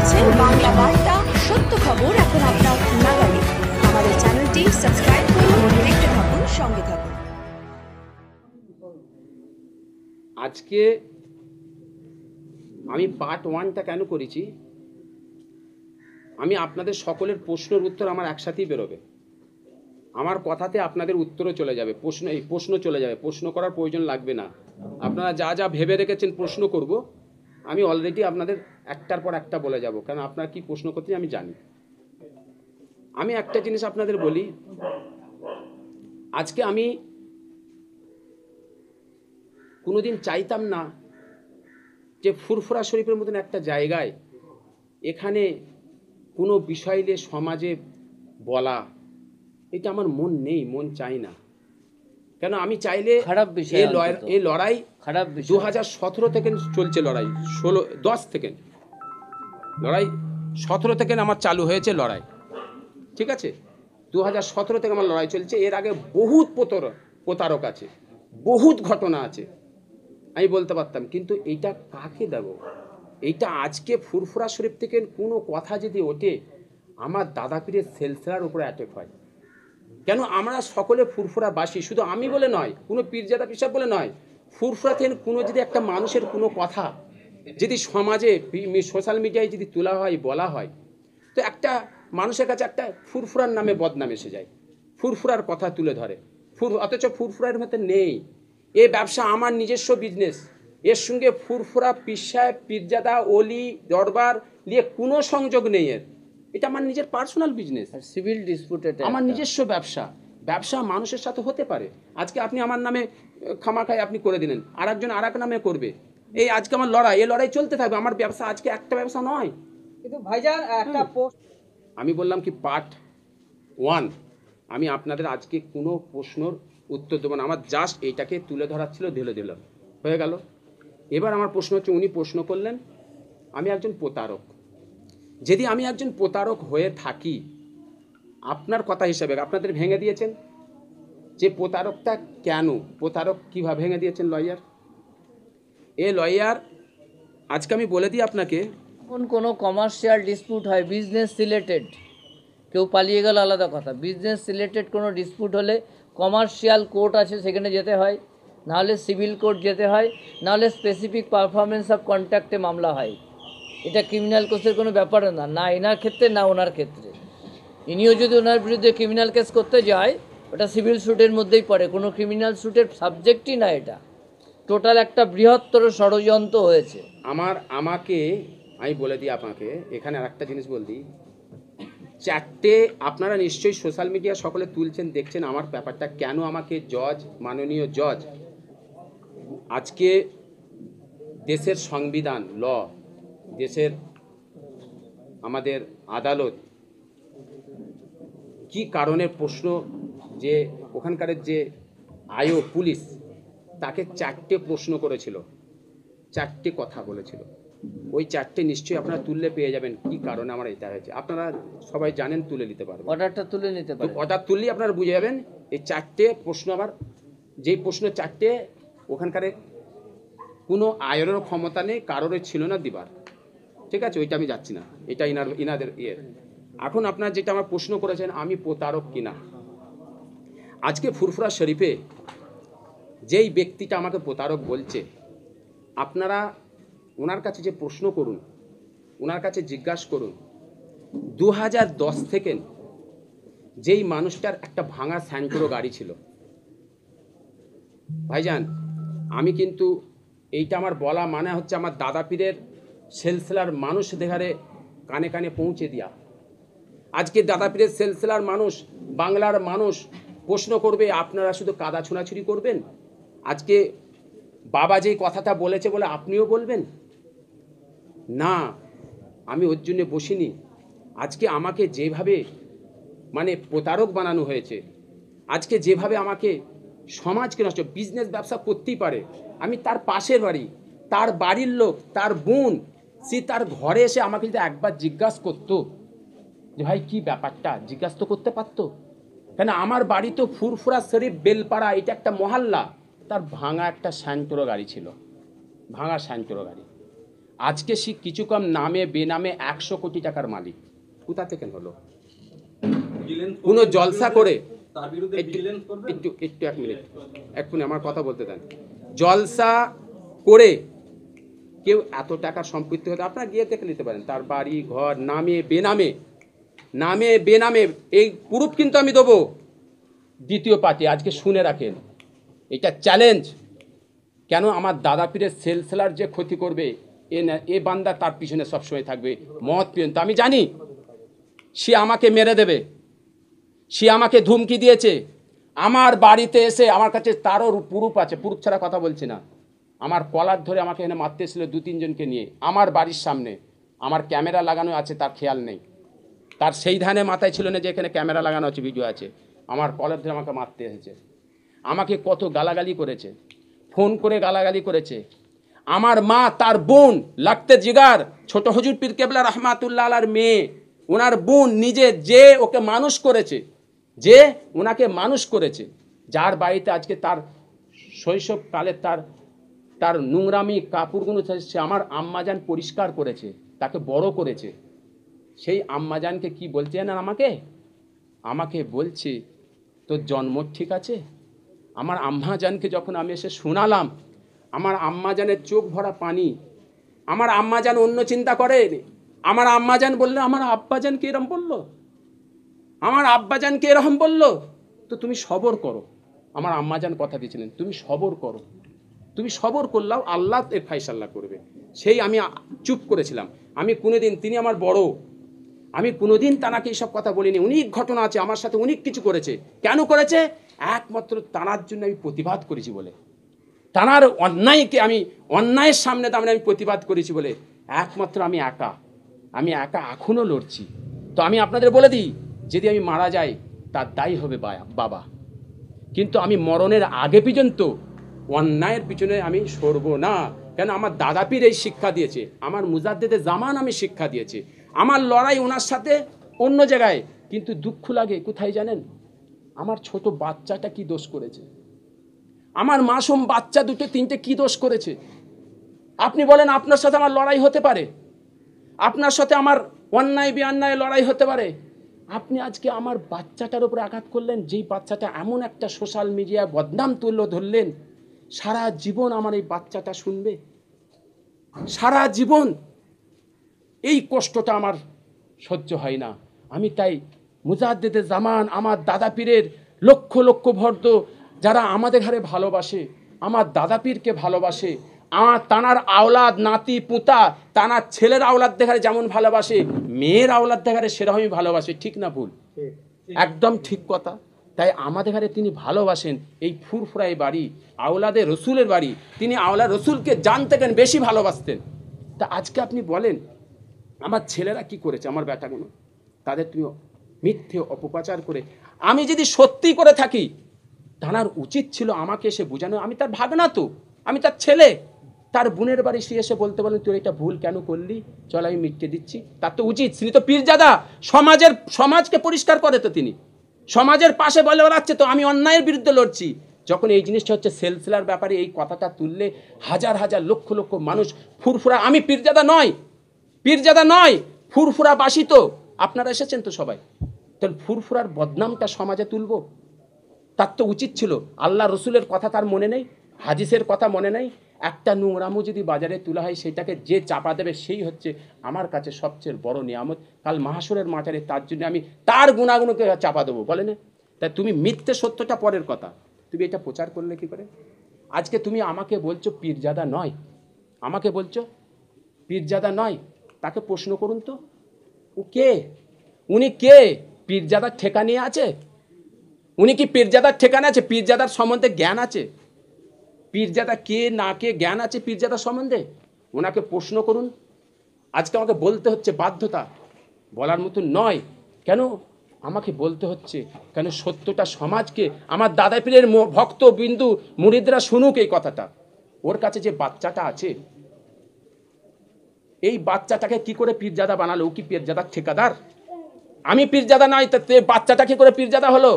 দেখছেন বাংলা বার্তা, সত্য খবর এখন আপনার নাগালে। আমাদের চ্যানেলটি সাবস্ক্রাইব করুন, দেখতে থাকুন, সঙ্গে থাকুন। আজকে আমি পার্ট 1টা কেন করেছি, আমি আপনাদের সকলের প্রশ্নের উত্তর আমার একসাথেই বেরোবে। আমার কথাতে আপনাদের উত্তরও চলে যাবে, প্রশ্ন চলে যাবে, প্রশ্ন করার প্রয়োজন লাগবে না। আপনারা যা যা ভেবে রেখেছেন প্রশ্ন করব, আমি অলরেডি আপনাদের একটার পর একটা বলে যাব, কারণ আপনারা কি প্রশ্ন করতে আমি জানি। আমি একটা জিনিস আপনাদের বলি, আজকে আমি কোনোদিন চাইতাম না যে ফুরফুরা শরীফের মতন একটা জায়গায় এখানে কোনো বিষয় নিয়ে সমাজে বলা, এটা আমার মন নেই, মন চাই না। কেন আমি চাইলে খারাপ বিষয়, এই লড়াই খারাপ বিষয়। 2017 থেকে চলছে লড়াই, 10 থেকে লড়াই, 17 থেকে আমার চালু হয়েছে লড়াই, ঠিক আছে? 2017 থেকে আমার লড়াই চলছে। এর আগে বহুত প্রতারক আছে, বহুত ঘটনা আছে, আমি বলতে পারতাম, কিন্তু এইটা কাকে দেব? এইটা আজকে ফুরফুরা শরীফ থেকে কোনো কথা যদি ওঠে, আমার দাদা পীরের সেলসেলার উপরে অ্যাটাক হয়। কেন আমরা সকলে ফুরফুরা বাসী, শুধু আমি বলে নয়, কোনো পীরজাদা পিসাব বলে নয়, ফুরফুরা থেকে কোনো যদি একটা মানুষের কোনো কথা যদি সমাজে সোশ্যাল মিডিয়ায় যদি তোলা হয়, বলা হয়, তো একটা মানুষের কাছে একটা ফুরফুরার নামে বদনাম এসে যায়, ফুরফুরার কথা তুলে ধরে, অথচ ফুরফুরার মধ্যে নেই। এই ব্যবসা আমার নিজস্ব বিজনেস, এর সঙ্গে ফুরফুরা পীর সাহেব, পীরজাদা, অলি, দরবার নিয়ে কোনো সংযোগ নেই। এটা আমার নিজের পার্সোনাল বিজনেস, সিভিল ডিসপুট, আমার নিজস্ব ব্যবসা। ব্যবসা মানুষের সাথে হতে পারে। আজকে আপনি আমার নামে খামাখায় আপনি করে দিলেন, আর একজন আর এক নামে করবে। এই আজকে আমার লড়াই, এই লড়াই চলতে থাকবে। আমার ব্যবসা আজকে একটা ব্যবসা নয়। কিন্তু ভাইজান একটা আমি বললাম কি পার্ট 1, আমি আপনাদের আজকে কোনো প্রশ্নের উত্তর দেবো না, আমার জাস্ট এইটাকে তুলে ধরার ছিল, ঢেলে দিলাম, হয়ে গেল। এবার আমার প্রশ্ন হচ্ছে, উনি প্রশ্ন করলেন আমি একজন প্রতারক। যদি আমি একজন প্রতারক হয়ে থাকি, আপনার কথা হিসাবে আপনাদের ভেঙে দিয়েছেন যে প্রতারকটা কেন, প্রতারক কীভাবে ভেঙে দিয়েছেন লয়ার। এ লয়ার আজকে আমি বলে দিই আপনাকে, যখন কোনো কমার্শিয়াল ডিসপুট হয়, বিজনেস রিলেটেড, কেউ পালিয়ে গেল আলাদা কথা, বিজনেস রিলেটেড কোনো ডিসপুট হলে কমার্শিয়াল কোর্ট আছে, সেখানে যেতে হয়, নাহলে সিভিল কোর্ট যেতে হয়, নাহলে স্পেসিফিক পারফরমেন্স অফ কন্ট্রাক্টে মামলা হয়। এটা ক্রিমিনাল কেসের কোনো ব্যাপার না, না এনার ক্ষেত্রে না ওনার ক্ষেত্রে। ইনিও যদি ওনার বিরুদ্ধে ক্রিমিনাল কেস করতে যায়, ওটা সিভিল স্যুটের মধ্যেই পড়ে, কোনো ক্রিমিনাল স্যুটের সাবজেক্টই না। এটা টোটাল একটা বৃহত্তর ষড়যন্ত্র হয়েছে। আমাকে আমি বলে দিই আপনাকে, এখানে আর একটা জিনিস বল দিই, 4টে আপনারা নিশ্চয়ই সোশ্যাল মিডিয়া সকলে তুলছেন, দেখছেন আমার ব্যাপারটা কেন। আমাকে জজ, মাননীয় জজ, আজকে দেশের সংবিধান, ল, দেশের আমাদের আদালত কি কারণে প্রশ্ন, যে ওখানকার যে আয়ো পুলিশ, তাকে 4টে প্রশ্ন করেছিল, 4টে কথা বলেছিল। ওই 4টে নিশ্চয়ই আপনারা তুললে পেয়ে যাবেন কি কারণে আমার এটা হয়েছে। আপনারা সবাই জানেন, তুলে নিতে পারবেন, অর্ডারটা তুলে নিতে পারবেন। অর্ডার তুললেই আপনারা বুঝে যাবেন এই 4টে প্রশ্ন। আবার যেই প্রশ্ন 4টে, ওখানকার কোনো আয়েরও ক্ষমতা নেই, কারোরই ছিল না দিবার, ঠিক আছে? ওইটা আমি যাচ্ছি না, এটা ইনাদের ইয়ের। এখন আপনার যেটা আমার প্রশ্ন করেছেন, আমি প্রতারক কিনা। আজকে ফুরফুরা শরীফে যেই ব্যক্তিটা আমাকে প্রতারক বলছে, আপনারা ওনার কাছে যে প্রশ্ন করুন, ওনার কাছে জিজ্ঞাসা করুন, 2010 থেকে যেই মানুষটার একটা ভাঙা স্যান্ট্রো গাড়ি ছিল, ভাইজান আমি কিন্তু এইটা আমার বলা মানে হচ্ছে আমার দাদা পীরের সেলসেলার মানুষ দেখারে কানে কানে পৌঁছে দিয়া। আজকে দাদা পীরের সেলসেলার মানুষ, বাংলার মানুষ প্রশ্ন করবে, আপনারা শুধু কাদা ছোঁড়াছুড়ি করবেন? আজকে বাবা যেই কথাটা বলেছে বলে আপনিও বলবেন না? আমি ওর জন্য বসিনি। আজকে আমাকে যেভাবে মানে প্রতারক বানানো হয়েছে, আজকে যেভাবে আমাকে সমাজকে নষ্ট, বিজনেস ব্যবসা করতেই পারে, আমি তার পাশের বাড়ি, তার বাড়ির লোক, তার বোন, সে তার ঘরে এসে আমাকে যদি একবার জিজ্ঞাসা করতো যে ভাই কি ব্যাপারটা, জিজ্ঞাসা তো করতে পারতো। কেন আমার বাড়ি তো ফুরফুরা শরীফ বেলপাড়া, এটা একটা মহল্লা, তার ভাঙা একটা স্যান্ট্রো গাড়ি ছিল, ভাঙা স্যান্ট্রো গাড়ি। আজকে সে কিছু কম নামে বেনামে 100 কোটি টাকার মালিক। কোথা থেকে হলো? কোনো জলসা করে একটু এক মিনিট এক্ষুনি আমার কথা বলতে দেন। জলসা করে কেউ এত টাকার সম্পত্তি হতে আপনারা গিয়ে দেখে নিতে পারেন, তার বাড়ি ঘর নামে বেনামে এই প্রুফ কিন্তু আমি দেবো। দ্বিতীয় পার্টি আজকে শুনে রাখেন, এটা চ্যালেঞ্জ। কেন আমার দাদা পীরের সেলসেলার যে ক্ষতি করবে এ বান্দা তার পিছনে সবসময় থাকবে মত পিয়ন। তো আমি জানি সে আমাকে মেরে দেবে, সে আমাকে ধুমকি দিয়েছে। আমার বাড়িতে এসে আমার কাছে তারও প্রুফ আছে, প্রুফ ছাড়া কথা বলছি না। আমার কলার ধরে আমাকে এনে মারতে এসেছিল 2-3 জনকে নিয়ে আমার বাড়ির সামনে। আমার ক্যামেরা লাগানো আছে, তার খেয়াল নেই, তার সেই ধানে মাথায় ছিল না যে এখানে ক্যামেরা লাগানো আছে, ভিডিও আছে। আমার কলার ধরে আমাকে মারতে এসেছে, আমাকে কত গালাগালি করেছে, ফোন করে গালাগালি করেছে। আমার মা তার বোন লাগতে জিগার ছোট হুজুর পীর কেবলা রহমাতুল্লাহ আলার মেয়ে, ওনার বোন নিজে যে ওকে মানুষ করেছে, যে ওনাকে মানুষ করেছে, যার বাড়িতে আজকে তার শৈশবকালে তার নোংরামি কাপড়গুলো সে আমার আম্মাজান পরিষ্কার করেছে, তাকে বড় করেছে। সেই আম্মাজানকে কি বলছে না আমাকে বলছে তোর জন্ম ঠিক আছে। আমার আম্মাজানকে যখন আমি এসে শোনালাম, আমার আম্মাজানের চোখ ভরা পানি। আমার আম্মাজান অন্য চিন্তা করে, আমার আম্মাজান বললে আমার আব্বাজানকে এরম বললো, আমার আব্বাজানকে এরকম বললো। তো তুমি সবর করো, আমার আম্মাজান কথা দিয়েছিলেন তুমি সবর করো, তুমি সবর করলাও আল্লাহ এর ফায়সাল্লা করবে। সেই আমি চুপ করেছিলাম। আমি কোনোদিন, তিনি আমার বড়, আমি কোনোদিন তানাকে এইসব কথা বলিনি। অনেক ঘটনা আছে, আমার সাথে অনেক কিছু করেছে। কেন করেছে? একমাত্র তানার জন্য আমি প্রতিবাদ করেছি বলে, তানার অন্যায়কে আমি অন্যায়ের সামনে দাঁড়িয়ে আমি প্রতিবাদ করেছি বলে একমাত্র আমি একা এখনও লড়ছি। তো আমি আপনাদের বলে দিই, যদি আমি মারা যাই তার দায়ী হবে বাবা, কিন্তু আমি মরণের আগে পর্যন্ত অন্যায়ের পিছনে আমি সরব না। কেন আমার দাদা পীর এই শিক্ষা দিয়েছে, আমার মুজাদ্দেদে জামান আমি শিক্ষা দিয়েছে। আমার লড়াই ওনার সাথে অন্য জায়গায়, কিন্তু দুঃখ লাগে কোথায় জানেন? আমার ছোট বাচ্চাটা কি দোষ করেছে, আমার মাসুম বাচ্চা 2-3টে কি দোষ করেছে? আপনি বলেন আপনার সাথে আমার লড়াই হতে পারে, আপনার সাথে আমার অন্যায় বেঅন্যায় লড়াই হতে পারে। আপনি আজকে আমার বাচ্চাটার উপরে আঘাত করলেন, যেই বাচ্চাটা এমন একটা সোশ্যাল মিডিয়ায় বদনাম ধরলেন। সারা জীবন আমার এই বাচ্চাটা শুনবে, সারা জীবন এই কষ্টটা আমার সহ্য হয় না। আমি তাই মুজাদ্দেদে জামান আমার দাদা পীরের লক্ষ লক্ষ ভক্ত যারা আমাদের ঘরে ভালোবাসে, আমার দাদা পীরকে ভালোবাসে, আমার তানার আওলাদ নাতি পুতা তানার ছেলের আওলাদ দেখারে যেমন ভালোবাসে, মেয়ের আওলাদ দেখারে সেরকমই ভালোবাসে। ঠিক না ভুল? একদম ঠিক কথা। তাই আমাদের ঘরে তিনি ভালোবাসেন। এই ফুরফুরাই বাড়ি আওলাদে রসুলের বাড়ি, তিনি আওলাদ রসুলকে জানতেন, বেশি ভালোবাসতেন। তা আজকে আপনি বলেন আমার ছেলেরা কি করেছে, আমার বেটাগুলো, তাদের তুমি মিথ্যে অপপ্রচার করে, আমি যদি সত্যি করে থাকি তানার উচিত ছিল আমাকে এসে বোঝানো। আমি তার ভাগনা, তো আমি তার ছেলে। তার বোনের বাড়ি সে এসে বলতে বলেন তুই এটা ভুল কেন করলি, চল আমি মিটকে দিচ্ছি। তার তো উচিত, তিনি তো পীরজাদা, সমাজকে পরিষ্কার করে, তো তিনি সমাজের পাশে বলে বেড়াচ্ছে, তো আমি অন্যায়ের বিরুদ্ধে লড়ছি। যখন এই জিনিসটা হচ্ছে সেলসেলার ব্যাপারে এই কথাটা তুললে হাজার হাজার লক্ষ লক্ষ মানুষ ফুরফুরা, আমি পীরজাদা নয় ফুরফুরা বাসী, তো আপনারা এসেছেন তো সবাই, তাহলে ফুরফুরার বদনামটা সমাজে তুলবো? তার তো উচিত ছিল। আল্লাহ রসুলের কথা তার মনে নেই, হাদিসের কথা মনে নেই। একটা নোংরামু যদি বাজারে তোলা হয়, সেটাকে যে চাপা দেবে সেই হচ্ছে আমার কাছে সবচেয়ে বড় নিয়ামত। কাল মাহাশরের মাজারে তার জন্য আমি তার গুণাগুণকে চাপা দেবো, বলে না? তাই তুমি মিথ্যে সত্যটা পরের কথা, তুমি এটা প্রচার করলে কি করে? আজকে তুমি আমাকে বলছো পীরজাদা নয়, আমাকে বলছো পীরজাদা নয়, তাকে প্রশ্ন করুন তো ও কে, উনি কে? পীরজাদার ঠেকা নিয়ে আছে? উনি কি পীরজাদার ঠিকানা আছে? পীরজাদার সম্বন্ধে জ্ঞান আছে? পীরজাদা কে না কে জ্ঞান আছে পীরজাদার সম্বন্ধে? ওনাকে প্রশ্ন করুন। আজকে আমাকে বলতে হচ্ছে, বাধ্যতা, বলার মতো নয়। কেন আমাকে বলতে হচ্ছে? কেন সত্যটা সমাজকে, আমার দাদা পীরের ভক্ত বিন্দু মুরিদরা শুনুক এই কথাটা। ওর কাছে যে বাচ্চাটা আছে, এই বাচ্চাটাকে কি করে পীরজাদা বানালো? ও কি পীরজাদার ঠিকাদার? আমি পীরজাদা নাই, তা বাচ্চাটা কি করে পীরজাদা হলো?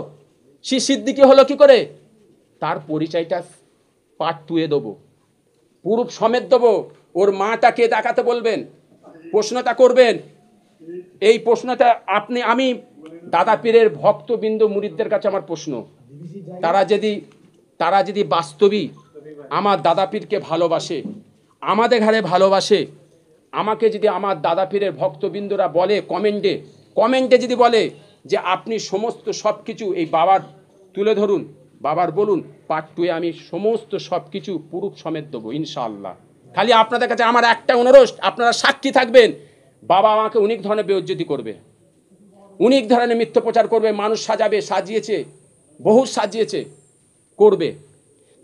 সে সিদ্দিকি হলো কি করে? তার পরিচয়টা পার্ট 2-এ দেবো, পুরুষ সমেত দেবো। ওর মাটাকে দেখাতে বলবেন, প্রশ্নটা করবেন। এই প্রশ্নটা আমি দাদা পীরের ভক্তবৃন্দ মুরিদদের কাছে আমার প্রশ্ন, তারা যদি বাস্তবিক আমার দাদা পীরকে ভালোবাসে, আমাদের ঘরে ভালোবাসে, আমাকে যদি আমার দাদা পীরের ভক্তবৃন্দরা বলে কমেন্টে যদি বলে যে আপনি সমস্ত সব কিছু এই বাবার তুলে ধরুন, বাবার বলুন, পার্ট 2 আমি সমস্ত সব কিছু পুরুষ সমেত দেবো ইনশাআল্লাহ। খালি আপনাদের কাছে আমার একটা অনুরোধ, আপনারা সাক্ষী থাকবেন, বাবা আমাকে অনেক ধরনের বেইজ্জতি করবে, অনেক ধরনের মিথ্যা প্রচার করবে, মানুষ সাজিয়েছে, বহু সাজিয়েছে, করবে,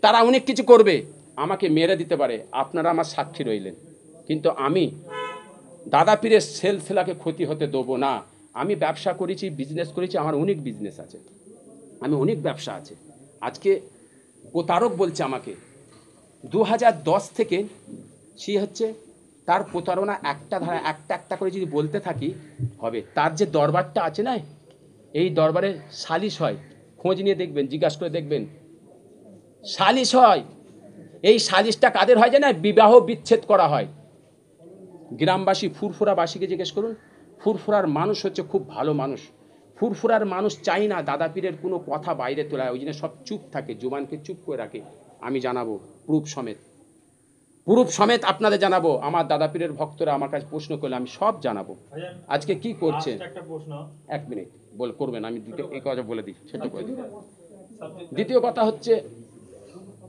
তারা অনেক কিছু করবে, আমাকে মেরে দিতে পারে, আপনারা আমার সাক্ষী রইলেন। কিন্তু আমি দাদা পীরের সেলসেলাকে ক্ষতি হতে দেবো না। আমি ব্যবসা করেছি, বিজনেস করেছি, আমার অনেক বিজনেস আছে, আমি অনেক ব্যবসা আছে। আজকে প্রতারক বলছে আমাকে 2010 থেকে সে হচ্ছে তার প্রতারণা একটা করে যদি বলতে থাকি হবে। তার যে দরবারটা আছে না, এই দরবারে সালিশ হয়, খোঁজ নিয়ে দেখবেন, জিজ্ঞাসা করে দেখবেন, সালিশ হয়। এই সালিশটা কাদের হয় জানেন? বিবাহ বিচ্ছেদ করা হয়। গ্রামবাসী ফুরফুরাবাসীকে জিজ্ঞেস করুন, ফুরফুরার মানুষ হচ্ছে খুব ভালো মানুষ, ফুরফুরার মানুষ চাই না দাদা পীরের কোনো কথা বাইরে তোলা, ওই জন্য সব চুপ থাকে, জুবানকে চুপ করে রাখে। আমি জানাবো প্রুফ সমেত আপনাদের জানাবো। আমার দাদা পীরের ভক্তরা আমার কাছে প্রশ্ন করলে আমি সব জানাবো। আজকে কি করছেন? এক মিনিট করবেন, আমি এই কথা বলে দিই, সেটা করে দিই।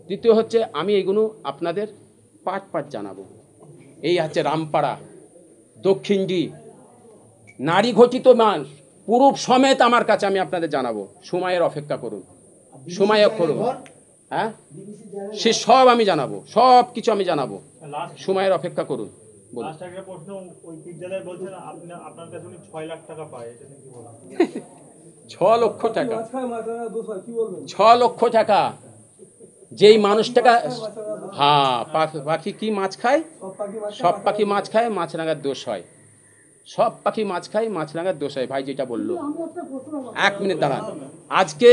দ্বিতীয় হচ্ছে আমি এইগুলো আপনাদের পাট জানাবো। এই হচ্ছে রামপাড়া দক্ষিণডি নারী ঘটিত মানুষ পুরুষ সমেত আমার কাছে আমি আপনাদের জানাবো। সময়ের অপেক্ষা করুন, হ্যাঁ, সে সব আমি জানাবো, সব কিছু আমি জানাবো, সময়ের অপেক্ষা করুন। বলুন। 6 লক্ষ টাকা, 6 লক্ষ টাকা যেই মানুষটাকে, হ্যাঁ, পাখি কি মাছ খায়? সব পাখি মাছ খায়, মাছ রাঙার দোষ হয়। সব পাখি মাছ খায়, মাছ রাঙার দোষ হয়। ভাই যেটা বললো, 1 মিনিট দাঁড়ান। আজকে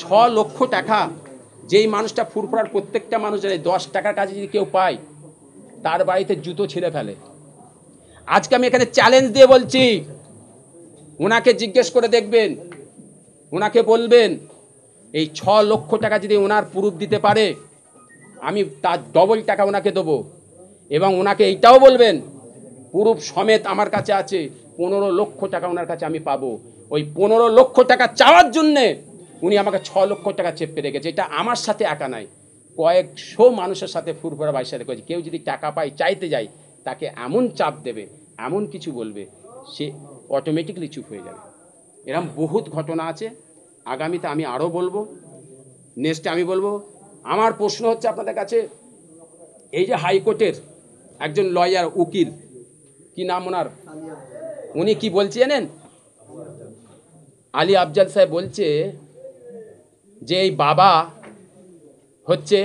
6 লক্ষ টাকা যেই মানুষটা ফুরফুরার প্রত্যেকটা মানুষ জানে, 10 টাকার কাছে যদি কেউ পায়, তার বাড়িতে জুতো ছিঁড়ে ফেলে। আজকে আমি এখানে চ্যালেঞ্জ দিয়ে বলছি, ওনাকে জিজ্ঞেস করে দেখবেন, ওনাকে বলবেন এই 6 লক্ষ টাকা যদি ওনার প্রুফ দিতে পারে, আমি তার ডবল টাকা ওনাকে দেবো। এবং ওনাকে এইটাও বলবেন প্রুফ সমেত আমার কাছে আছে 15 লক্ষ টাকা ওনার কাছে আমি পাবো। ওই 15 লক্ষ টাকা চাওয়ার জন্যে উনি আমাকে 6 লক্ষ টাকা চেপে রেখেছে। এটা আমার সাথে একা নাই, কয়েকশো মানুষের সাথে ফুরফুরা ভাইয়ের সাথে করেছে। কেউ যদি টাকা পায়, চাইতে যায়, তাকে এমন চাপ দেবে, এমন কিছু বলবে, সে অটোমেটিকলি চুপ হয়ে যাবে। এরকম বহুত ঘটনা আছে, আগামীতে আমি আরও বলবো, নেক্সটে আমি বলবো। আমার প্রশ্ন হচ্ছে আপনাদের কাছে, এই যে হাইকোর্টের একজন লয়ার, উকিল, কি নাম ওনার, উনি কি বলছে জানেন? আলী আফজাল সাহেব বলছে যে এই বাবা হচ্ছে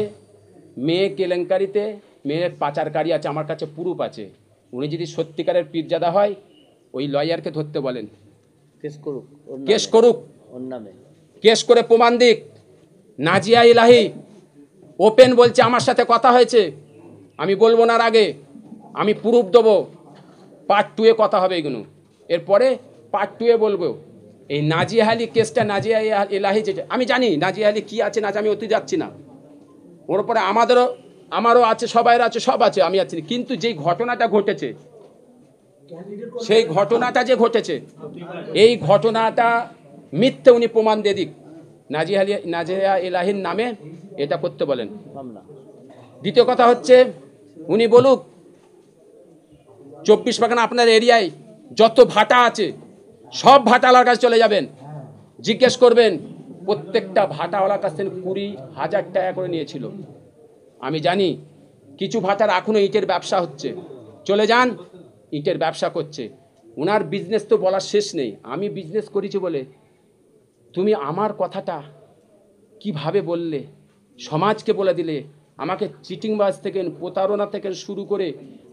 মেয়ে কেলেঙ্কারিতে, মেয়ের পাচারকারী আছে, আমার কাছে প্রুফ আছে। উনি যদি সত্যিকারের পীরজাদা হয়, ওই লয়ারকে ধরতে বলেন, কেস করুক, কেস করে প্রমাণ দিক। নাজিয়া ইলাহি ওপেন বলছে আমার সাথে কথা হয়েছে, আমি বলবো না আগে, আমি প্রুফ দেবো। পার্ট 2 কথা হবে এগুলো, এরপরে পার্ট 2 বলবো। এই নাজিয়া আলী কেসটা, নাজিয়া ইলাহি যেটা, আমি জানি নাজিয়া আলী কী আছে না, আমি অতি যাচ্ছি না, ওর উপরে আমারও আছে, সবাইয়ের আছে, সব আছে, আমি আছি। কিন্তু যেই ঘটনাটা ঘটেছে, সেই ঘটনাটা যে ঘটেছে, এই ঘটনাটা মিথ্যে, উনি প্রমাণ দিয়ে দিক। নাজিয়া ইলাহির নামে এটা করতে বলেন। দ্বিতীয় কথা হচ্ছে, উনি বলুক 24 পরগনা আপনার এরিয়ায় যত ভাটা আছে, সব ভাটাওয়ালার কাছে চলে যাবেন, জিজ্ঞেস করবেন, প্রত্যেকটা ভাটাওয়ালার কাছ থেকে 20,000 টাকা করে নিয়েছিল। আমি জানি কিছু ভাটার এখনও ইটের ব্যবসা হচ্ছে, চলে যান, ইটের ব্যবসা করছে। ওনার বিজনেস তো বলার শেষ নেই। আমি বিজনেস করেছি বলে তুমি আমার কথাটা কিভাবে বললে, সমাজকে বলে দিলে, আমাকে চিটিংবাজ থেকে, প্রতারণা থেকে শুরু করে,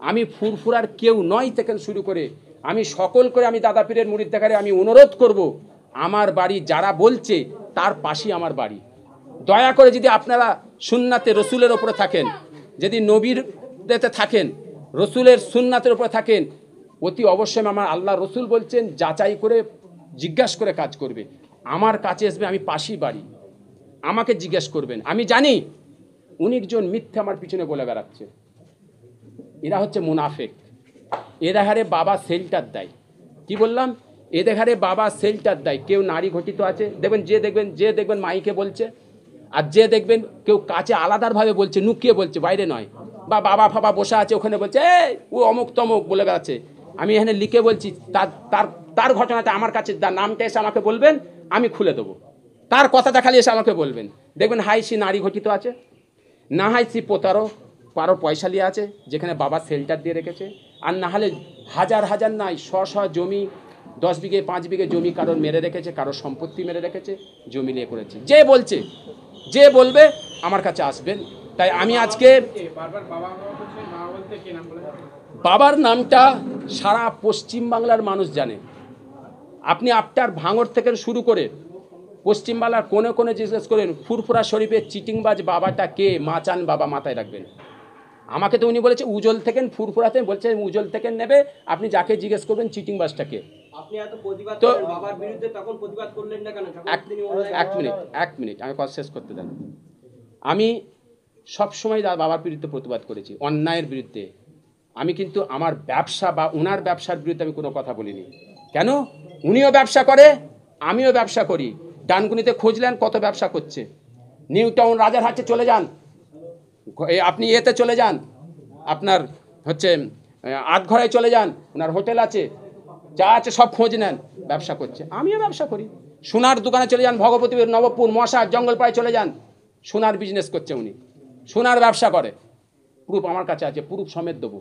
আমি ফুরফুরার কেউ নয় থেকে শুরু করে, আমি সকল করে, আমি দাদা পীরের মুরিদ দেখারে আমি অনুরোধ করব, আমার বাড়ি যারা বলছে তার পাশেই আমার বাড়ি। দয়া করে যদি আপনারা সুন্নাতে রসুলের ওপরে থাকেন, যদি নবীর সুন্নতেতে থাকেন, রসুলের সুন্নাতের উপরে থাকেন, অতি অবশ্যই আমার আল্লাহ রসুল বলছেন যাচাই করে জিজ্ঞাসা করে কাজ করবে। আমার কাছে আসবে, আমি পাশেই বাড়ি, আমাকে জিজ্ঞেস করবেন। আমি জানি অনেকজন মিথ্যে আমার পিছনে বলে বেড়াচ্ছে, এরা হচ্ছে মুনাফেক। এরা হারে বাবা সেল্টার দেয়, কি বললাম, এদের হারে বাবা সেল্টার দেয়। কেউ নারী ঘটিত আছে, যে দেখবেন মাইকে বলছে, আর যে দেখবেন কেউ কাছে আলাদাভাবে বলছে, নুকিয়ে বলছে, বাইরে নয়, বা বাবা ফাবা বসে আছে ওখানে বলছে এই ও অমুক তমুক বলে বেড়াচ্ছে। আমি এখানে লিখে বলছি, তার ঘটনাটা আমার কাছে, তার নামটা এসে আমাকে বলবেন, আমি খুলে দেবো। তার কথাটা খালি এসে আমাকে বলবেন, দেখবেন হাইসি নারী ঘটিত আছে, না হাইসি প্রতারক, কারো পয়সা নিয়ে আছে যেখানে বাবা সেল্টার দিয়ে রেখেছে, আর না হলে হাজার হাজার নাই শ জমি, 10 বিঘে 5 বিঘে জমি কারোর মেরে রেখেছে, কারোর সম্পত্তি মেরে রেখেছে, জমি নিয়ে করেছে। যে বলবে আমার কাছে আসবেন। তাই আমি আজকে বাবার নামটা সারা পশ্চিমবাংলার মানুষ জানে। আপনি আপনার ভাঙড় থেকে শুরু করে পশ্চিমবাংলার কোনে কোনে জিজ্ঞেস করেন ফুরফুরা শরীফের চিটিংবাজ বাবাটা কে, মাচান বাবা মাথায় রাখবেন। আমাকে তো উনি বলেছে উজ্জ্বল থেকে, ফুরফুরাতে বলছে উজ্জ্বল থেকে নেবে, আপনি যাকে জিজ্ঞেস করবেন চিটিংবাজটা কে। আপনি এত প্রতিবাদ তো করেন বাবার বিরুদ্ধে, তখন প্রতিবাদ করলেন না কেন? এক মিনিট আমি কথা শেষ করতে দেন। আমি সবসময় বাবার বিরুদ্ধে প্রতিবাদ করেছি, অন্যায়ের বিরুদ্ধে। আমি কিন্তু আমার ব্যবসা বা ওনার ব্যবসার বিরুদ্ধে আমি কোনো কথা বলিনি। কেন? উনিও ব্যবসা করে, আমিও ব্যবসা করি। ডানকুনিতে খুঁজলেন কত ব্যবসা করছে, নিউ টাউন রাজারহাটে চলে যান, আপনি এতে চলে যান, আপনার হচ্ছে আটঘরায় চলে যান, ওনার হোটেল আছে, যা আছে সব খোঁজ নেন, ব্যবসা করছে। আমিও ব্যবসা করি। সোনার দোকানে চলে যান, ভগবতীপুর, নবপুর, মশার জঙ্গলপাড়ায় চলে যান, সোনার বিজনেস করছে উনি, সোনার ব্যবসা করে। প্রুফ আমার কাছে আছে, প্রুফ সমেত দেবো।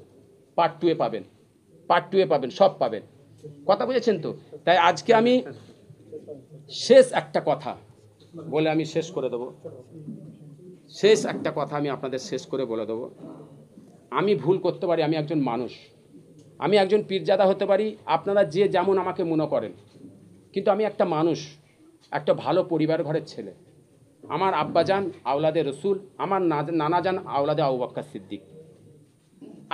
পার্ট 2 পাবেন, সব পাবেন। কথা বুঝেছেন তো? তাই আজকে আমি শেষ একটা কথা বলে আমি শেষ করে দেবো। শেষ একটা কথা আমি আপনাদের শেষ করে বলে দেবো। আমি ভুল করতে পারি, আমি একজন মানুষ, আমি একজন পীরজাদা হতে পারি, আপনারা যে যেমন আমাকে মনে করেন, কিন্তু আমি একটা মানুষ, একটা ভালো পরিবার ঘরের ছেলে। আমার আব্বাজান আওলাদে রসুল, আমার নানাজান আওলাদে আবু বকর সিদ্দিক।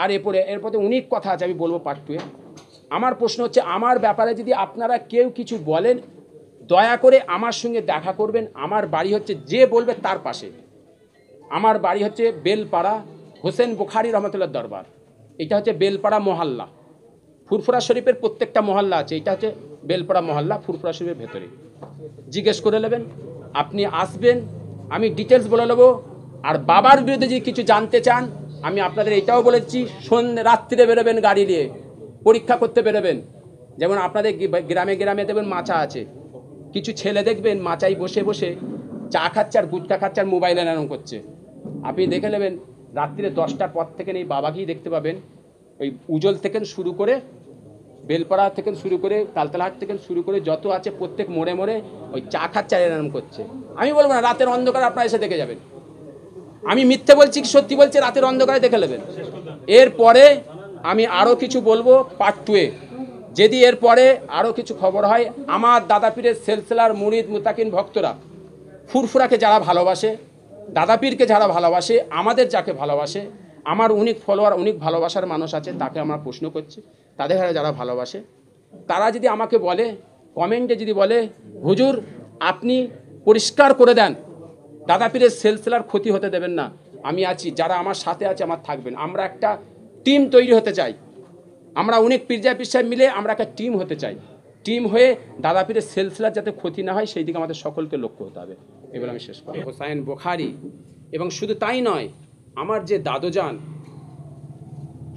আর এরপরে অনেক কথা আছে, আমি বলবো পার্ট 2-এ। আমার প্রশ্ন হচ্ছে, আমার ব্যাপারে যদি আপনারা কেউ কিছু বলেন, দয়া করে আমার সঙ্গে দেখা করবেন। আমার বাড়ি হচ্ছে, যে বলবে তার পাশে, আমার বাড়ি হচ্ছে বেলপাড়া, হোসেন বুখারী রহমতুল্লাহ দরবার। এটা হচ্ছে বেলপাড়া মহল্লা, ফুরফুরা শরীফের প্রত্যেকটা মহল্লা আছে, এটা হচ্ছে বেলপাড়া মহল্লা, ফুরফুরা শরীফের ভেতরে। জিজ্ঞেস করে নেবেন, আপনি আসবেন, আমি ডিটেলস বলে নেবো। আর বাবার বিরুদ্ধে যদি কিছু জানতে চান, আমি আপনাদের এটাও বলেছি, রাত্রিরে বেরোবেন গাড়ি নিয়ে, পরীক্ষা করতে বেরোবেন। যেমন আপনাদের গ্রামে গ্রামে দেখবেন মাচা আছে, কিছু ছেলে দেখবেন মাচায় বসে বসে চা খাচ্ছে আর গুটকা খাচ্ছে আর মোবাইলে নাম করছে। আপনি দেখে নেবেন রাত্রিরে 10টার পর থেকে এই বাবাকেই দেখতে পাবেন, ওই উজ্জ্বল থেকে শুরু করে, বেলপাড়া থেকে শুরু করে, তালতলাহাট থেকে শুরু করে যত আছে প্রত্যেক মোড়ে মোড়ে ওই চা খাচ্ছে আর এরম করছে। আমি বলবো না, রাতের অন্ধকার আপনারা এসে দেখে যাবেন। আমি মিথ্যে বলছি কি সত্যি বলছি, রাতের অন্ধকারে দেখে নেবেন। এরপরে আমি আরও কিছু বলবো পার্ট 2-এ। যদি এরপরে আরও কিছু খবর হয়, আমার দাদা পীরের সেলসেলার মুরিদ মুতাকিন ভক্তরা, ফুরফুরাকে যারা ভালোবাসে, দাদা পীরকে যারা ভালোবাসে, আমাদের যাকে ভালোবাসে, আমার অনেক ফলোয়ার, অনেক ভালোবাসার মানুষ আছে, তাকে আমরা প্রশ্ন করছি, তাদের যারা ভালোবাসে, তারা যদি আমাকে বলে, কমেন্টে যদি বলে, হুজুর আপনি পরিষ্কার করে দেন, দাদা পীরের সেলসেলার ক্ষতি হতে দেবেন না, আমি আছি, যারা আমার সাথে আছে আমার থাকবেন। আমরা একটা টিম তৈরি হতে চাই, আমরা অনেক পীরজাই পীর সাহেব মিলে আমরা একটা টিম হতে চাই। টিম হয়ে দাদা পীরের সেলসেলার যাতে ক্ষতি না হয় সেই দিকে আমাদের সকলকে লক্ষ্য হতে হবে। এবার আমি শেষ করি। হোসাইন বুখারী, এবং শুধু তাই নয়, আমার যে দাদোজান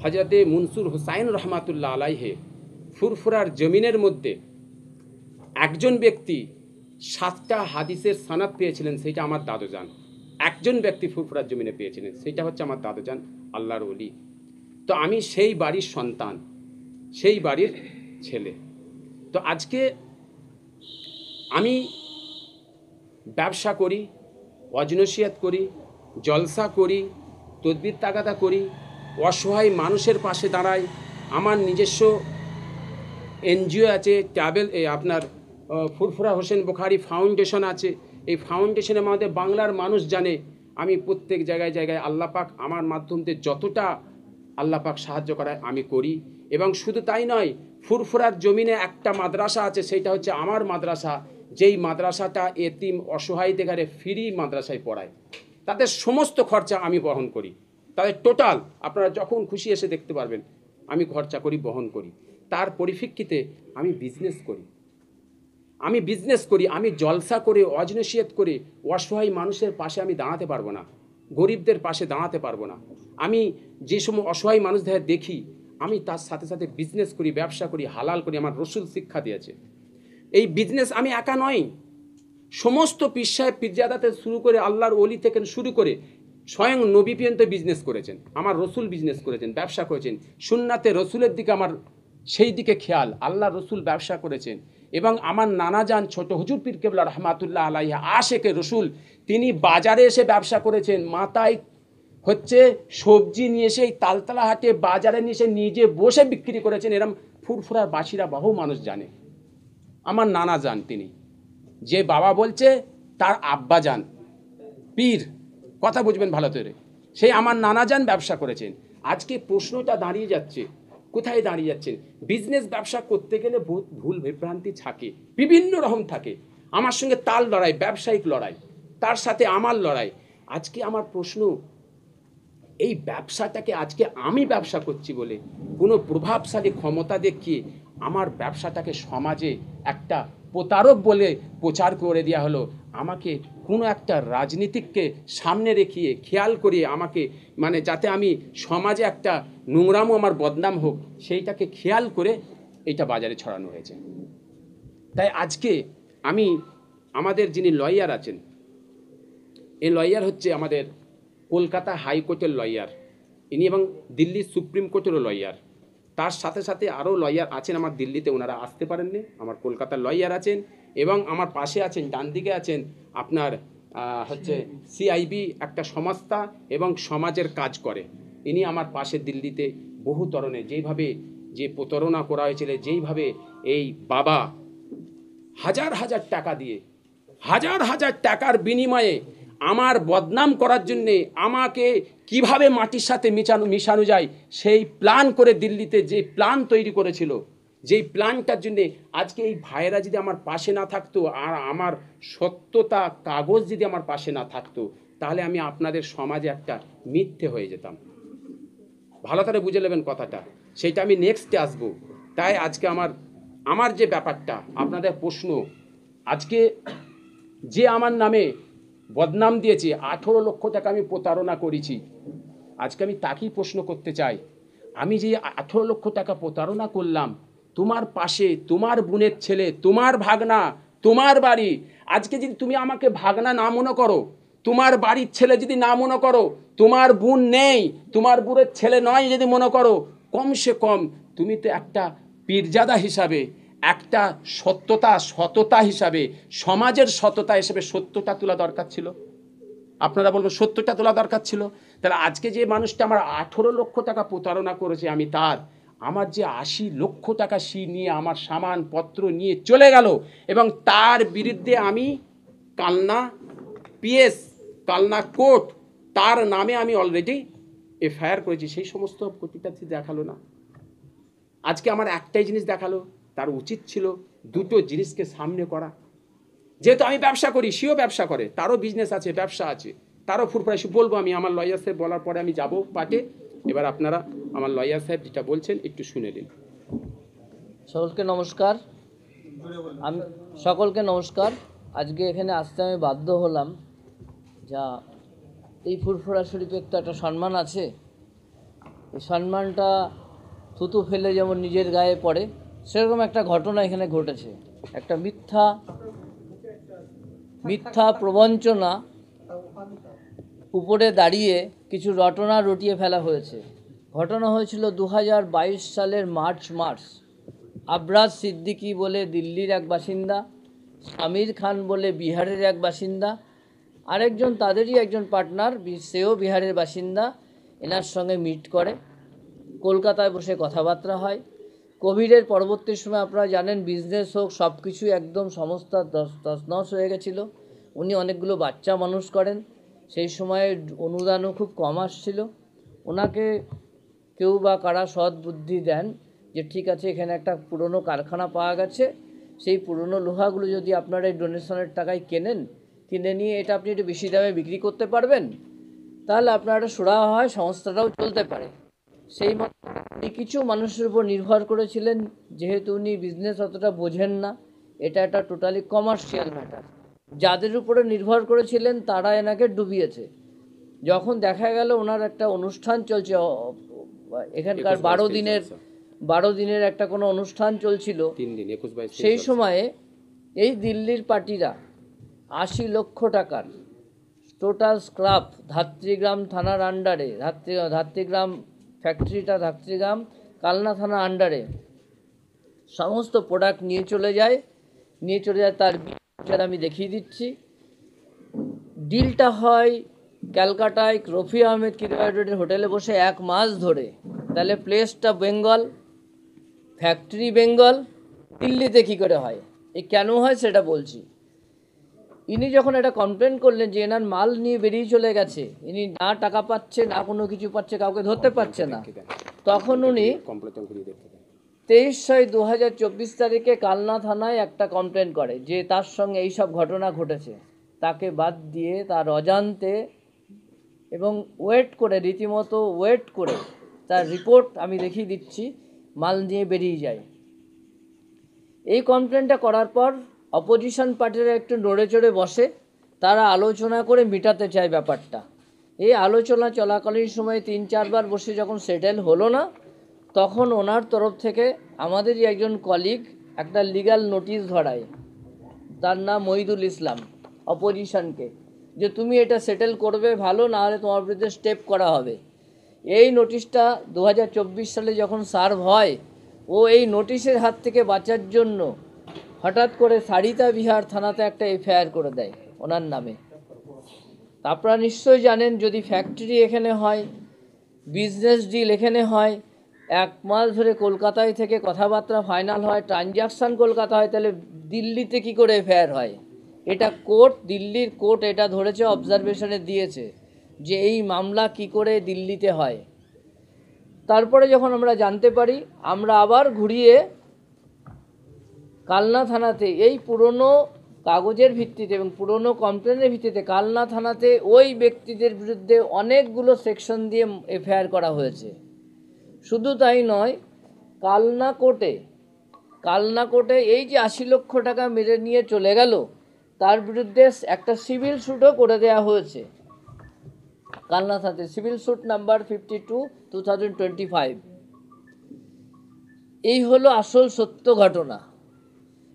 হযরতে মনসুর হুসাইন রহমাতুল্লাহ আলাইহে, ফুরফুরার জমিনের মধ্যে একজন ব্যক্তি 7টা হাদিসের সনদ পেয়েছিলেন, সেটা আমার দাদোজান। একজন ব্যক্তি ফুরফুরার জমিনে পেয়েছিলেন, সেটা হচ্ছে আমার দাদোজান, আল্লাহর ওলি। তো আমি সেই বাড়ির সন্তান, সেই বাড়ির ছেলে। তো আজকে আমি ব্যবসা করি, ওয়াজ-নসিহত করি, জলসা করি, তদবির তাগাদা করি, অসহায় মানুষের পাশে দাঁড়াই। আমার নিজস্ব এনজিও আছে, আপনার ফুরফুরা হোসেন বুখারী ফাউন্ডেশন আছে। এই ফাউন্ডেশনের মধ্যে বাংলার মানুষ জানে আমি প্রত্যেক জায়গায় জায়গায় আল্লাহ পাক আমার মাধ্যমে যতটা আল্লাহ পাক সাহায্য করায় আমি করি। এবং শুধু তাই নয়, ফুরফুরার জমিনে একটা মাদ্রাসা আছে, সেইটা হচ্ছে আমার মাদ্রাসা, যেই মাদ্রাসাটা এতিম অসহায়দের ঘরে ফ্রি মাদ্রাসায় পড়ায়। তাদের সমস্ত খরচা আমি বহন করি, তাদের টোটাল আপনারা যখন খুশি এসে দেখতে পারবেন, আমি খরচা করি, বহন করি। তার পরিপ্রেক্ষিতে আমি বিজনেস করি, আমি জলসা করে, অজনসিয়ত করে অসহায় মানুষের পাশে আমি দাঁড়াতে পারবো না, গরিবদের পাশে দাঁড়াতে পারবো না। আমি যে সময় অসহায় মানুষদের দেখি, আমি তার সাথে সাথে বিজনেস করি, ব্যবসা করি, হালাল করি। আমার রসুল শিক্ষা দিয়েছে। এই বিজনেস আমি একা নয়, সমস্ত পীর সাহেব পীরজাদাতে শুরু করে আল্লাহর ওলি থেকে শুরু করে স্বয়ং নবী পর্যন্ত বিজনেস করেছেন, আমার রসুল বিজনেস করেছেন, ব্যবসা করেছেন। সুন্নাতে রসুলের দিকে আমার সেই দিকে খেয়াল, আল্লাহ রসুল ব্যবসা করেছেন। এবং আমার নানা যান ছোট হুজুর পীর কেবলা রহমাতুল্লাহ আলাইহি আশেকে রসুল, তিনি বাজারে এসে ব্যবসা করেছেন। মাথায় হচ্ছে সবজি নিয়ে এসে এই তালতলা হাটে বাজারে নিয়ে এসে নিজে বসে বিক্রি করেছেন। এরম ফুরফুরার বাসীরা বহু মানুষ জানে। আমার নানা যান, তিনি যে বাবা বলছে তার আব্বা যান পীর, কথা বুঝবেন ভালো করে, সেই আমার নানা যান ব্যবসা করেছেন। আজকে প্রশ্নটা দাঁড়িয়ে যাচ্ছে, কোথায় দাঁড়িয়ে যাচ্ছেন? বিজনেস ব্যবসা করতে গেলে বহুত ভুল বিভ্রান্তি থাকে, বিভিন্ন রকম থাকে। আমার সঙ্গে তার লড়াই, ব্যবসায়িক লড়াই, তার সাথে আমার লড়াই। আজকে আমার প্রশ্ন, এই ব্যবসাটাকে আজকে আমি ব্যবসা করছি বলে কোনো প্রভাবশালী ক্ষমতা দেখিয়ে আমার ব্যবসাটাকে সমাজে একটা প্রতারক বলে প্রচার করে দেওয়া হলো। আমাকে কোনো একটা রাজনীতিককে সামনে রেখিয়ে খেয়াল করিয়ে আমাকে, মানে যাতে আমি সমাজে একটা নোংরামো আমার বদনাম হোক, সেইটাকে খেয়াল করে এটা বাজারে ছড়ানো হয়েছে। তাই আজকে আমি, আমাদের যিনি লয়ার আছেন, এই লয়ার হচ্ছে আমাদের কলকাতা হাইকোর্টের লয়ার ইনি, এবং দিল্লি সুপ্রিম কোর্টেরও লয়ার। তার সাথে সাথে আরও লয়ার আছেন আমার দিল্লিতে, ওনারা আসতে পারেননি, আমার কলকাতার লয়ার আছেন। এবং আমার পাশে আছেন, ডান দিকে আছেন আপনার হচ্ছে সিআইবি একটা সংস্থা এবং সমাজের কাজ করে, ইনি আমার পাশে দিল্লিতে বহু ধরনের, যেইভাবে যে প্রতারণা করা হয়েছিল, যেইভাবে এই বাবা হাজার হাজার টাকা দিয়ে, হাজার হাজার টাকার বিনিময়ে আমার বদনাম করার জন্যে আমাকে কিভাবে মাটির সাথে মিশানো যায় সেই প্ল্যান করে দিল্লিতে যে প্ল্যান তৈরি করেছিল, যেই প্ল্যানটার জন্যে আজকে এই ভাইয়েরা যদি আমার পাশে না থাকতো, আর আমার সত্যতা কাগজ যদি আমার পাশে না থাকতো, তাহলে আমি আপনাদের সমাজে একটা মিথ্যে হয়ে যেতাম। ভালো করে বুঝে নেবেন কথাটা, সেইটা আমি নেক্সটে আসবো। তাই আজকে আমার যে ব্যাপারটা, আপনাদের প্রশ্ন, আজকে যে আমার নামে বদনাম দিয়েছে, 18 লক্ষ টাকা আমি প্রতারণা করেছি, আজকে আমি তাকেই প্রশ্ন করতে চাই, আমি যে 18 লক্ষ টাকা প্রতারণা করলাম, তোমার পাশে তোমার বোনের ছেলে, তোমার ভাগনা, তোমার বাড়ি, আজকে যদি তুমি আমাকে ভাগনা না মনে করো, তোমার বাড়ির ছেলে যদি না মনে করো, তোমার বোন নেই, তোমার বোনের ছেলে নয় যদি মনে করো, কমসে কম তুমি তো একটা পীরজাদা হিসাবে, একটা সততা হিসাবে, সমাজের সততা হিসাবে সত্যটা তোলা দরকার ছিল। আপনারা বলবেন সত্যটা তোলা দরকার ছিল। তাহলে আজকে যে মানুষটা আমার 18 লক্ষ টাকা প্রতারণা করেছে, আমি আমার যে 80 লক্ষ টাকা নিয়ে আমার সামানপত্র নিয়ে চলে গেল, এবং তার বিরুদ্ধে আমি কালনা পিএস, কালনা কোর্ট, তার নামে আমি অলরেডি এফআইআর করেছি, সেই সমস্ত প্রতিটা দেখালো না। আজকে আমার একটাই জিনিস দেখালো, তার উচিত ছিল দুটো জিনিসকে সামনে করা। যেহেতু আমি ব্যবসা করি, সেও ব্যবসা করে, তারও বিজনেস আছে, ব্যবসা আছে, তারও ফুরফুরাইশি বলবো আমি। আমার লয়ার সাহেব বলার পরে আমি যাব পাটে। এবার আপনারা আমার লয়ার সাহেব যেটা বলছেন একটু শুনে নিন। সকলকে নমস্কার। সকলকে নমস্কার। আজকে এখানে আসতে আমি বাধ্য হলাম, যা এই ফুরফুরা শরীফের তো একটা সম্মান আছে, এই সম্মানটা থুতু ফেলে যেমন নিজের গায়ে পড়ে, সেরকম একটা ঘটনা এখানে ঘটেছে। একটা মিথ্যা প্রবঞ্চনা উপরে দাঁড়িয়ে কিছু রটনা রটিয়ে ফেলা হয়েছে। ঘটনা হয়েছিল 2022 সালের মার্চ। আবরাজ সিদ্দিকী বলে দিল্লির এক বাসিন্দা, আমির খান বলে বিহারের এক বাসিন্দা, আরেকজন তাদেরই একজন পার্টনার, সেও বিহারের বাসিন্দা, এনার সঙ্গে মিট করে কলকাতায় বসে কথাবার্তা হয়। কোভিডের পরবর্তী সময় আপনারা জানেন, বিজনেস হোক সব কিছু একদম সমস্ত তছনছ হয়ে গেছিলো। উনি অনেকগুলো বাচ্চা মানুষ করেন, সেই সময়ে অনুদানও খুব কম আসছিল। ওনাকে কেউ বা কারা সৎ বুদ্ধি দেন যে ঠিক আছে এখানে একটা পুরনো কারখানা পাওয়া গেছে, সেই পুরনো লোহাগুলো যদি আপনারা এই ডোনেশনের টাকায় কিনে নিয়ে এটা আপনি একটু বেশি দামে বিক্রি করতে পারবেন, তাহলে আপনার একটা সুরাহা হয়, সংস্থাটাও চলতে পারে। সেই মতো উনি কিছু মানুষের উপর নির্ভর করেছিলেন, যেহেতু উনি বিজনেস অতটা বোঝেন না, এটা একটা টোটালি কমার্শিয়াল ম্যাটার। যাদের উপরে নির্ভর করেছিলেন তারা এনাকে ডুবিয়েছে। যখন দেখা গেল ওনার একটা অনুষ্ঠান চলছে, এখানকার 12 দিনের একটা কোনো অনুষ্ঠান চলছিল, 3 দিন 21-22 সেই সময়ে এই দিল্লির পার্টিরা 80 লক্ষ টাকার টোটাল স্ক্রাপ ধাত্রীগ্রাম থানার আন্ডারে, ধাত্রীগ্রাম ফ্যাক্টরিটা ধাত্রীগ্রাম কালনা থানার আন্ডারে সমস্ত প্রোডাক্ট নিয়ে চলে যায়। তার বিল আমি দেখিয়ে দিচ্ছি। ডিলটা হয় ক্যালকাটায় রফি আহমেদ কিরোয়ারের হোটেলে বসে 1 মাস ধরে। তাহলে প্লেসটা বেঙ্গল, ফ্যাক্টরি বেঙ্গল, দিল্লিতে কী করে হয়? এই কেন হয় সেটা বলছি। ইনি যখন এটা কমপ্লেন করলেন যে এনার মাল নিয়ে বেরিয়ে চলে গেছে, ইনি না টাকা পাচ্ছে না কোনো কিছু পাচ্ছে, কাউকে ধরতে পারছে না, তখন উনি 23/6/2024 তারিখে কালনা থানায় একটা কমপ্লেন করে যে তার সঙ্গে এইসব ঘটনা ঘটেছে। তাকে বাদ দিয়ে তার অজান্তে এবং ওয়েট করে, রীতিমতো ওয়েট করে, তার রিপোর্ট আমি দেখিয়ে দিচ্ছি, মাল নিয়ে বেরিয়ে যায়। এই কমপ্লেনটা করার পর অপোজিশন পার্টিরা একটু নড়ে চড়ে বসে, তারা আলোচনা করে মেটাতে চায় ব্যাপারটা। এই আলোচনা চলাকালীন সময় 3-4 বার বসে যখন সেটেল হলো না, তখন ওনার তরফ থেকে আমাদেরই একজন কলিগ একটা লিগ্যাল নোটিশ ধরায়, তার নাম মহিদুল ইসলাম, অপোজিশনকে, যে তুমি এটা সেটেল করবে ভালো, না হলে তোমার বিরুদ্ধে স্টেপ করা হবে। এই নোটিশটা 2024 সালে যখন সার্ভ হয়, ও এই নোটিশের হাত থেকে বাঁচার জন্য হঠাৎ করে সারিতা বিহার থানাতে একটা এফআইআর করে দেয় ওনার নামে। আপনারা নিশ্চয়ই জানেন, যদি ফ্যাক্টরি এখানে হয়, বিজনেস ডিল এখানে হয়, 1 মাস ধরে কলকাতায় থেকে কথাবার্তা ফাইনাল হয়, ট্রানজাকশান কলকাতা হয়, তাহলে দিল্লিতে কি করে এফআইআর হয়? এটা কোর্ট, দিল্লির কোর্ট এটা ধরেছে, অবজারভেশনে দিয়েছে যে এই মামলা কি করে দিল্লিতে হয়। তারপরে যখন আমরা জানতে পারি, আমরা আবার ঘুরিয়ে কালনা থানাতে এই পুরনো কাগজের ভিত্তিতে এবং পুরনো কমপ্লেনের ভিত্তিতে কালনা থানাতে ওই ব্যক্তিদের বিরুদ্ধে অনেকগুলো সেকশন দিয়ে এফআইআর করা হয়েছে। শুধু তাই নয়, কালনা কোর্টে এই যে 80 লক্ষ টাকা মেরে নিয়ে চলে গেল, তার বিরুদ্ধে একটা সিভিল স্যুটও করে দেওয়া হয়েছে কালনা থানাতে, সিভিল স্যুট নাম্বার 52/2025। এই হলো আসল সত্য ঘটনা।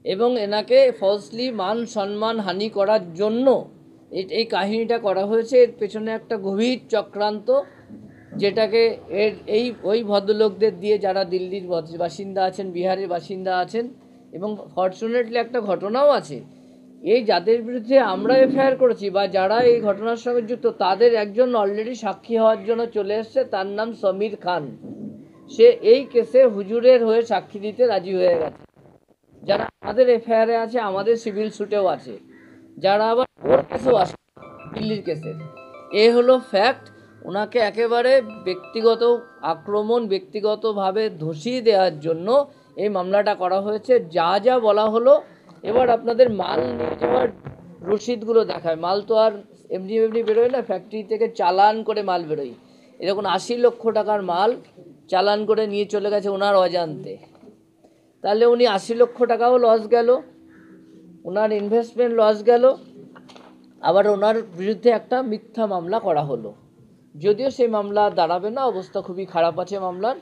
এবং এনাকে ফলসলি মান সম্মান হানি করার জন্য এই কাহিনীটা করা হয়েছে। এর পেছনে একটা গভীর চক্রান্ত, যেটাকে ওই ভদ্রলোকদের দিয়ে যারা দিল্লির বাসিন্দা আছেন, বিহারের বাসিন্দা আছেন। এবং ফর্চুনেটলি একটা ঘটনাও আছে, এই যাদের বিরুদ্ধে আমরা এফআইআর করেছি বা যারা এই ঘটনার সঙ্গে যুক্ত, তাদের একজন অলরেডি সাক্ষী হওয়ার জন্য চলে এসছে, তার নাম সমীর খান। সে এই কেসে হুজুরের হয়ে সাক্ষী দিতে রাজি হয়ে গেছে। যারা আমাদের এফআইআরে আছে, আমাদের সিভিল স্যুটেও আছে, যারা আবার ওর কেসেও আছে, দিল্লির কেসে। এ হলো ফ্যাক্ট। ওনাকে একেবারে ব্যক্তিগত আক্রমণ, ব্যক্তিগতভাবে ধসিয়ে দেওয়ার জন্য এই মামলাটা করা হয়েছে। যা যা বলা হলো, এবার আপনাদের মাল নিয়ে যাওয়ার রসিদগুলো দেখায়। মাল তো আর এমনি বেরোয় না, ফ্যাক্টরি থেকে চালান করে মাল বেরোয়। এরকম 80 লক্ষ টাকার মাল চালান করে নিয়ে চলে গেছে ওনার অজান্তে। তাহলে উনি 80 লক্ষ টাকাও লস গেল, ওনার ইনভেস্টমেন্ট লস গেল, আবার ওনার বিরুদ্ধে একটা মিথ্যা মামলা করা হলো। যদিও সেই মামলা দাঁড়াবে না, অবস্থা খুবই খারাপ আছে মামলার।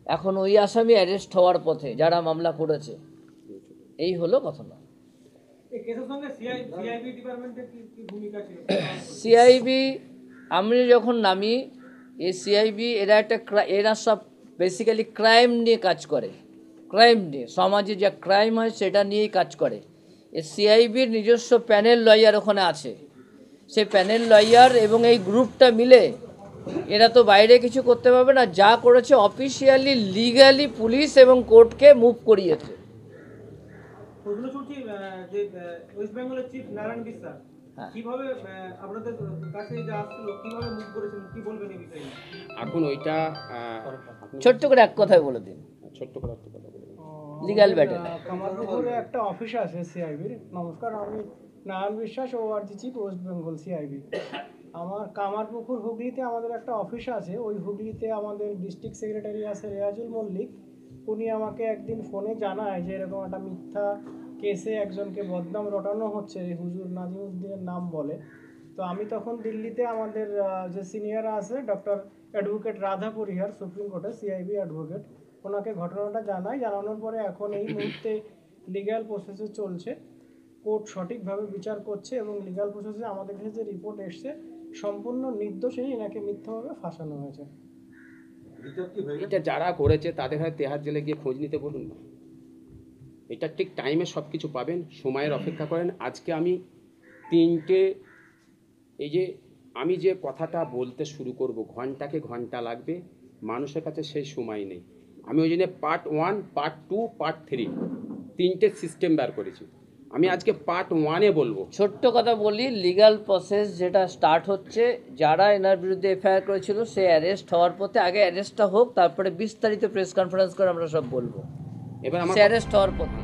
এখন ওই আসামি অ্যারেস্ট হওয়ার পথে, যারা মামলা করেছে। এই হলো ঘটনা। সিআইবি আমি যখন নামি, এই সিআইবি এরা সব বেসিক্যালি ক্রাইম নিয়ে কাজ করে, ক্রাইম নিয়ে, সমাজে যা ক্রাইম হয় সেটা নিয়েই কাজ করে। এই সিআইবির নিজস্ব প্যানেল লয়ার ওখানে আছে। সেই প্যানেল লয়ার এবং এই গ্রুপটা মিলে এরা তো বাইরে কিছু করতে পারবে না, যা করেছে অফিসিয়ালি লিগ্যালি পুলিশ এবং কোর্টকে মুভ করিয়েছে। প্রশ্ন ছুটছি যে ওয়েস্ট বেঙ্গলের চিফ নারায়ণ বিশ্বাস হ্যাঁ। কিভাবে আপনাদের কাছে যে আসলো কিভাবে মুভ করেছেন কি বলবেন এই বিষয়ে? এখন ওইটা ছোট্ট করে এক কথায় বলে দিন, ছোট্ট করে একটা কথা বলে দিন। Legal battle. কামারপুকুরে একটা অফিস আছে সিআইবির। নমস্কার, আমি নারায়ণ বিশ্বাস, ORG ওয়েস্ট বেঙ্গল সিআইবি। আমার কামারপুকুর হুগলিতে আমাদের একটা অফিস আছে। ওই হুগলিতে আমাদের ডিস্ট্রিক্ট সেক্রেটারি আছে রেয়াজুল মল্লিক। উনি আমাকে একদিন ফোনে জানায় যে এরকম একটা মিথ্যা কেসে একজনকে বদনাম রটানো হচ্ছে, এই হুজুর নাজিমুদ্দিনের নাম বলে। তো আমি তখন দিল্লিতে আমাদের যে সিনিয়র আছে ডক্টর অ্যাডভোকেট রাধা পরিহার, সুপ্রিম কোর্টের সিআইবি অ্যাডভোকেট, ওনাকে ঘটনাটা জানানোর পরে এখন এই মুহূর্তে লিগ্যাল প্রসেসে চলছে। কোর্ট সঠিকভাবে বিচার করছে এবং লিগ্যাল প্রসেসে আমাদের কাছে যে রিপোর্ট এসছে সম্পূর্ণ নির্দোষী, এনাকে মিথ্যাভাবে ফাঁসানো হয়েছে। এটা যারা করেছে তাদের হয় তেহার জেলে গিয়ে খোঁজ নিতে বলুন না। এটা ঠিক টাইমে সব কিছু পাবেন, সময়ের অপেক্ষা করেন। আজকে আমি আমি যে কথাটা বলতে শুরু করব, ঘন্টাকে ঘন্টা লাগবে, মানুষের কাছে সেই সময় নেই। আমি ওই জন্য পার্ট 1, পার্ট 2, পার্ট 3 তিনটে সিস্টেম বের করেছি। আমি আজকে পার্ট 1-এ বলবো। ছোট্ট কথা বলি, লিগ্যাল প্রসেস যেটা স্টার্ট হচ্ছে, যারা এনার বিরুদ্ধে এফআইআর করেছিল সে অ্যারেস্ট হওয়ার পথে, আগে অ্যারেস্টটা হোক, তারপরে বিস্তারিত প্রেস কনফারেন্স করে আমরা সব বলবো। এবার আমার সে অ্যারেস্ট হওয়ার পথে।